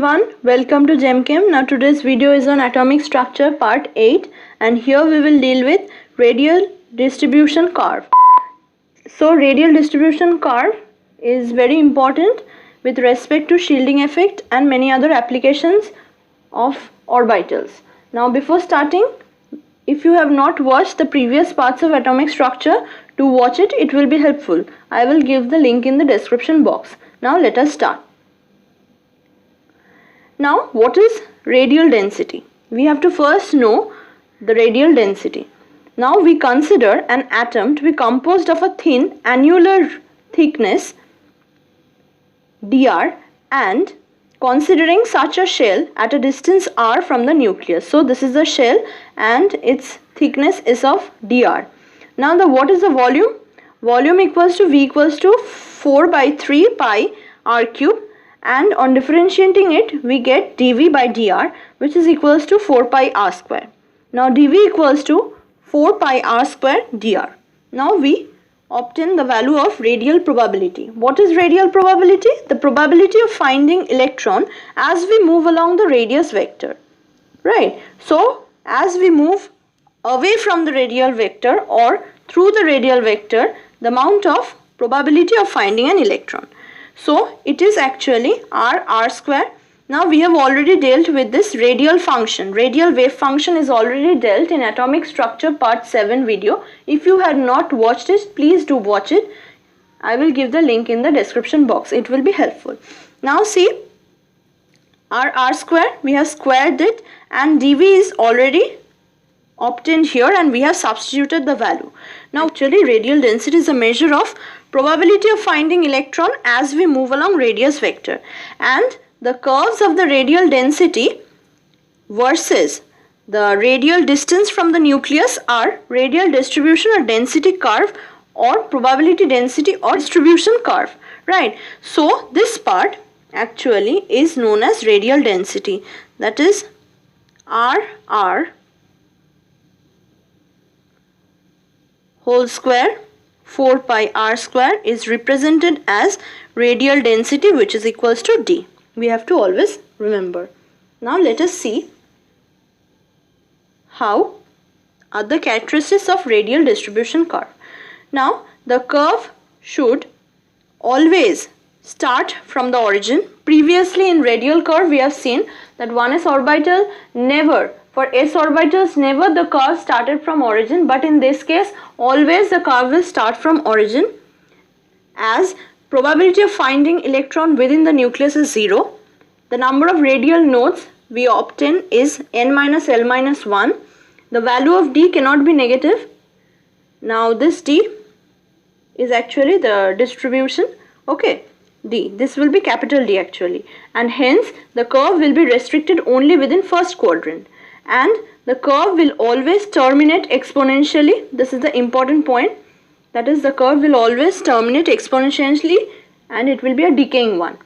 everyone, welcome to GemChem. Now today's video is on atomic structure part 8 and here we will deal with radial distribution curve. So radial distribution curve is very important with respect to shielding effect and many other applications of orbitals. Now before starting, if you have not watched the previous parts of atomic structure, to watch it, it will be helpful. I will give the link in the description box. Now let us start. Now what is radial density? We have to first know the radial density. Now we consider an atom to be composed of a thin annular thickness dr and considering such a shell at a distance r from the nucleus. So this is the shell and its thickness is of dr. Now what is the volume? Volume equals to V equals to 4 by 3 pi r cube, and on differentiating it we get dV by dr, which is equals to 4 pi r square. Now dV equals to 4 pi r square dr. Now we obtain the value of radial probability. What is radial probability? The probability of finding electron as we move along the radius vector. Right. So as we move away from the radial vector or through the radial vector, the amount of probability of finding an electron. So it is actually r square. Now we have already dealt with this radial function. Radial wave function is already dealt in atomic structure part 7 video. If you had not watched it, please do watch it. I will give the link in the description box. It will be helpful. Now see, r square, we have squared it and dV is already obtained here and we have substituted the value. Now actually radial density is a measure of probability of finding electron as we move along radius vector, and the curves of the radial density versus the radial distance from the nucleus are radial distribution or density curve or probability density or distribution curve, right? So this part actually is known as radial density, that is r whole square 4 pi r square is represented as radial density, which is equals to d. We have to always remember. Now let us see how are the characteristics of radial distribution curve. Now the curve should always start from the origin. Previously in radial curve we have seen that 1s orbital never, for s orbitals never the curve started from origin, but in this case always the curve will start from origin, as probability of finding electron within the nucleus is 0. The number of radial nodes we obtain is n minus l minus 1. The value of d cannot be negative. Now this d is actually the distribution, okay, d. This will be capital D actually, and hence the curve will be restricted only within first quadrant, and the curve will always terminate exponentially. This is the important point, that is the curve will always terminate exponentially and it will be a decaying one.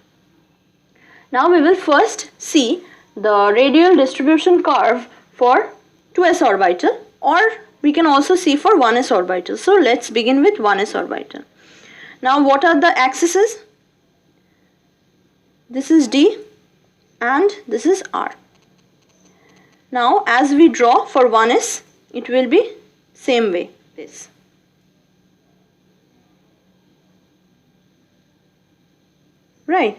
Now we will first see the radial distribution curve for 2s orbital, or we can also see for 1s orbital. So let's begin with 1s orbital. Now what are the axes? This is d and this is r. Now as we draw for 1s, it will be same way, this. Right.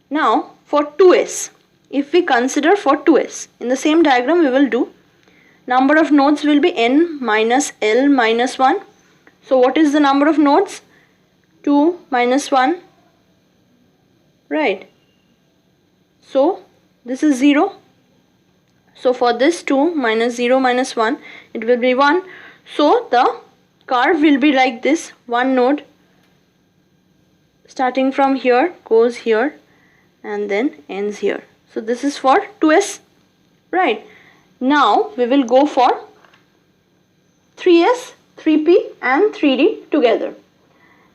Now for 2s, if we consider for 2s, in the same diagram we will do, number of nodes will be n minus l minus 1. So what is the number of nodes? 2 minus 1, right? So this is 0. So for this 2 minus 0 minus 1, it will be 1. So the curve will be like this, one node starting from here, goes here and then ends here. So this is for 2s, right? Now we will go for 3s, 3p and 3d together.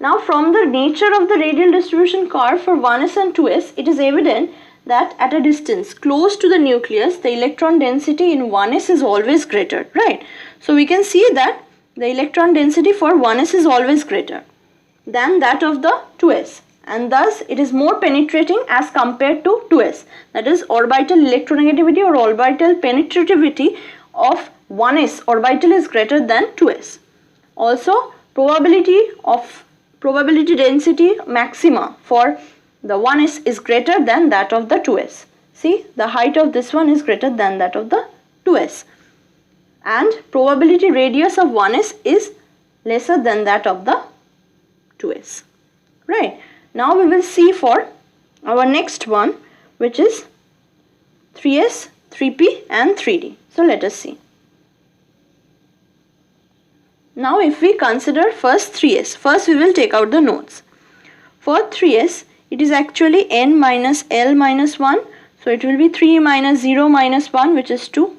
Now from the nature of the radial distribution curve for 1s and 2s, it is evident that at a distance close to the nucleus, the electron density in 1s is always greater, right? So we can see that the electron density for 1s is always greater than that of the 2s. and thus it is more penetrating as compared to 2s. That is, orbital electronegativity or orbital penetrativity of 1s orbital is greater than 2s. Also, probability density maxima for the 1s is greater than that of the 2s. See, the height of this one is greater than that of the 2s, and probability radius of 1s is lesser than that of the 2s. Right. Now we will see for our next one, which is 3s, 3p and 3d. So let us see. Now if we consider first 3s, first we will take out the nodes. For 3s, it is actually n minus l minus 1. So it will be 3 minus 0 minus 1, which is 2.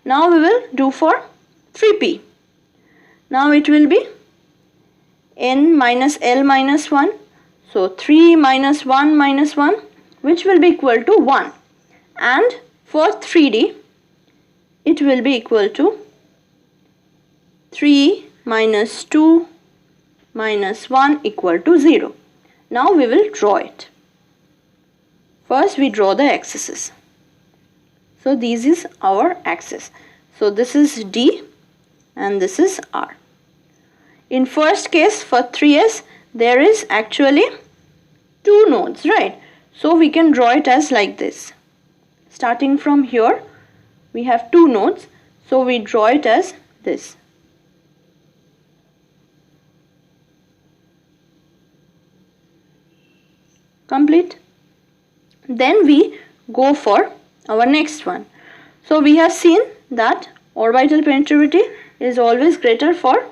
Now we will do for 3p. Now it will be n minus l minus 1. So 3 minus 1 minus 1, which will be equal to 1. And for 3d, it will be equal to 3 minus 2 minus 1 equal to 0. Now we will draw it. First we draw the axes. So this is our axis. So this is D and this is R. In first case for 3s, there is actually 2 nodes, right? So we can draw it as like this. Starting from here, we have 2 nodes. So we draw it as this. Complete. Then we go for our next one. So we have seen that orbital penetrativity is always greater for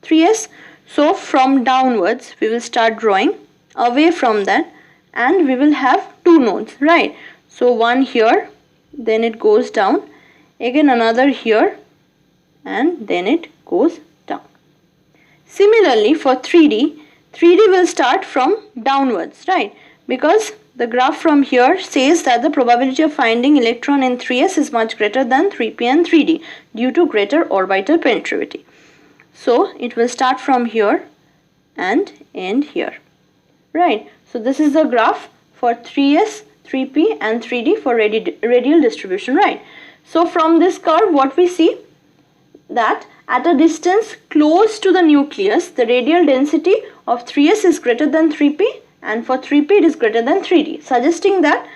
3s. So from downwards we will start drawing away from that, and we will have 2 nodes, right? So one here, then it goes down, again another here, and then it goes down. Similarly for 3d will start from downwards, right? Because the graph from here says that the probability of finding electron in 3s is much greater than 3p and 3d due to greater orbital penetrativity. So it will start from here and end here, right? So this is the graph for 3s, 3p and 3d for radial distribution, right? So from this curve, what we see that at a distance close to the nucleus, the radial density of 3s is greater than 3p, and for 3p it is greater than 3d, suggesting that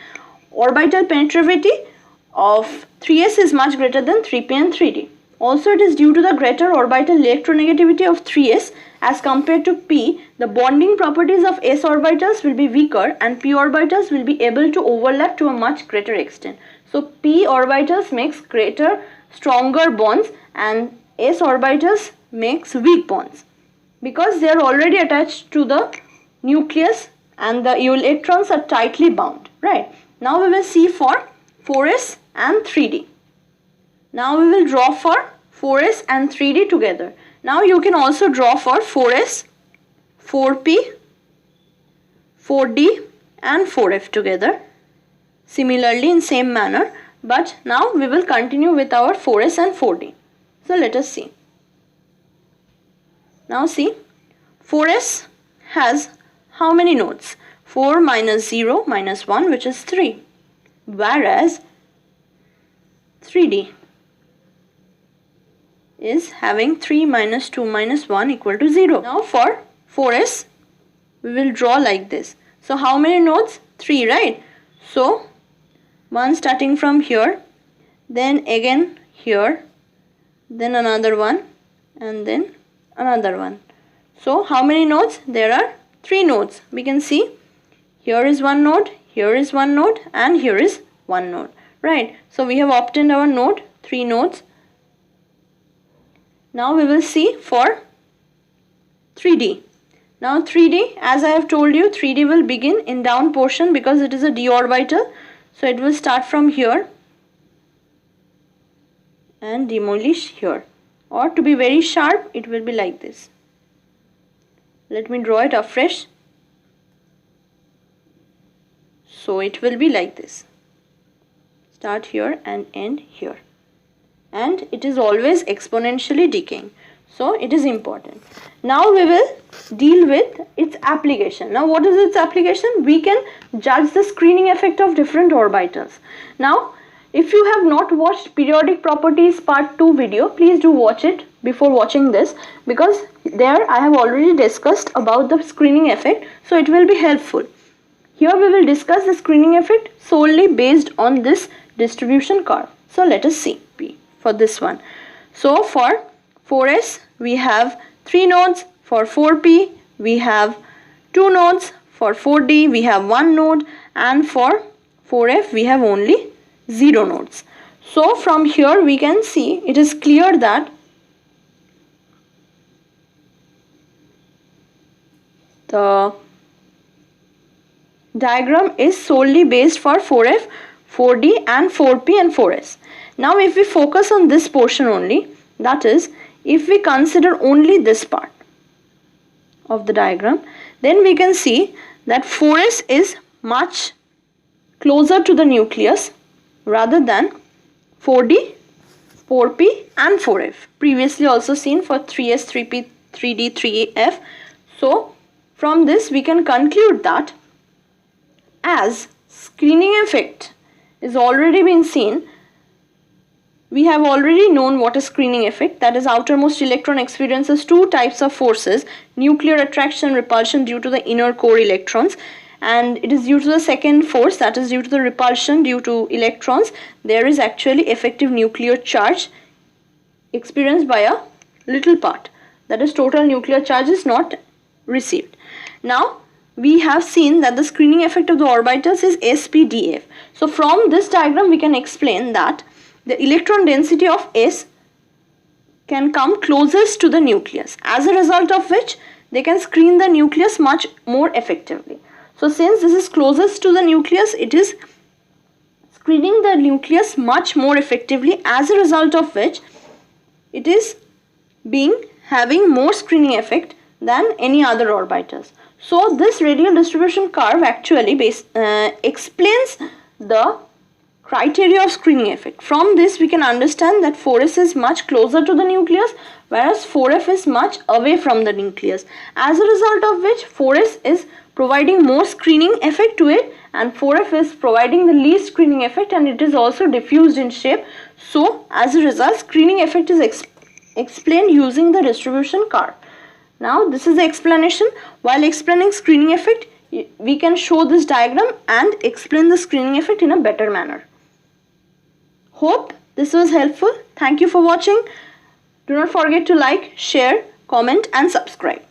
orbital penetrativity of 3s is much greater than 3p and 3d. Also, it is due to the greater orbital electronegativity of 3s as compared to p, the bonding properties of s orbitals will be weaker and p orbitals will be able to overlap to a much greater extent. So p orbitals makes greater, stronger bonds, and s orbitals makes weak bonds because they are already attached to the nucleus and the electrons are tightly bound, right? Now we will see for 4s and 3d. Now we will draw for 4s and 3d together. Now you can also draw for 4s, 4p, 4d and 4f together. Similarly in same manner, but now we will continue with our 4s and 4d. So let us see. Now see, 4s has how many nodes? 4 minus 0 minus 1, which is 3. Whereas 3d is having 3 minus 2 minus 1 equal to 0. Now for 4s, we will draw like this. So how many nodes? 3, right? So one starting from here, then again here, then another one, and then another one. So how many nodes? There are 3 nodes. We can see here is one node, here is one node, and here is one node, right? So we have obtained our node, 3 nodes. Now we will see for 3d. Now 3d, as I have told you, 3d will begin in down portion because it is a d orbital. So it will start from here and demolish here. Or to be very sharp, it will be like this. Let me draw it afresh. So it will be like this. Start here and end here. And it is always exponentially decaying. So it is important. Now we will deal with its application. Now what is its application? We can judge the screening effect of different orbitals. Now if you have not watched periodic properties part 2 video, please do watch it before watching this, because there I have already discussed about the screening effect, so it will be helpful. Here we will discuss the screening effect solely based on this distribution curve. So let us see for this one. So for 4s we have 3 nodes, for 4p we have 2 nodes, for 4d we have 1 node, and for 4f we have only 0 nodes. So from here we can see it is clear that the diagram is solely based for 4f, 4d and 4p and 4s. Now if we focus on this portion only, that is, if we consider only this part of the diagram, then we can see that 4s is much closer to the nucleus rather than 4d, 4p and 4f. Previously also seen for 3s, 3p, 3d, 3f. So from this we can conclude that as screening effect is already been seen, we have already known what is screening effect, that is outermost electron experiences two types of forces, nuclear attraction and repulsion due to the inner core electrons, and it is due to the second force, that is due to the repulsion due to electrons, there is actually effective nuclear charge experienced by a little part, that is total nuclear charge is not received. Now we have seen that the screening effect of the orbitals is SPDF. So from this diagram we can explain that the electron density of S can come closest to the nucleus, as a result of which they can screen the nucleus much more effectively. So since this is closest to the nucleus, it is screening the nucleus much more effectively, as a result of which it is having more screening effect than any other orbitals. So this radial distribution curve actually explains the criteria of screening effect. From this we can understand that 4s is much closer to the nucleus, whereas 4f is much away from the nucleus, as a result of which 4s is providing more screening effect to it and 4f is providing the least screening effect, and it is also diffused in shape. So as a result, screening effect is explained using the distribution curve. Now this is the explanation. While explaining screening effect, we can show this diagram and explain the screening effect in a better manner. Hope this was helpful. Thank you for watching. Do not forget to like, share, comment and subscribe.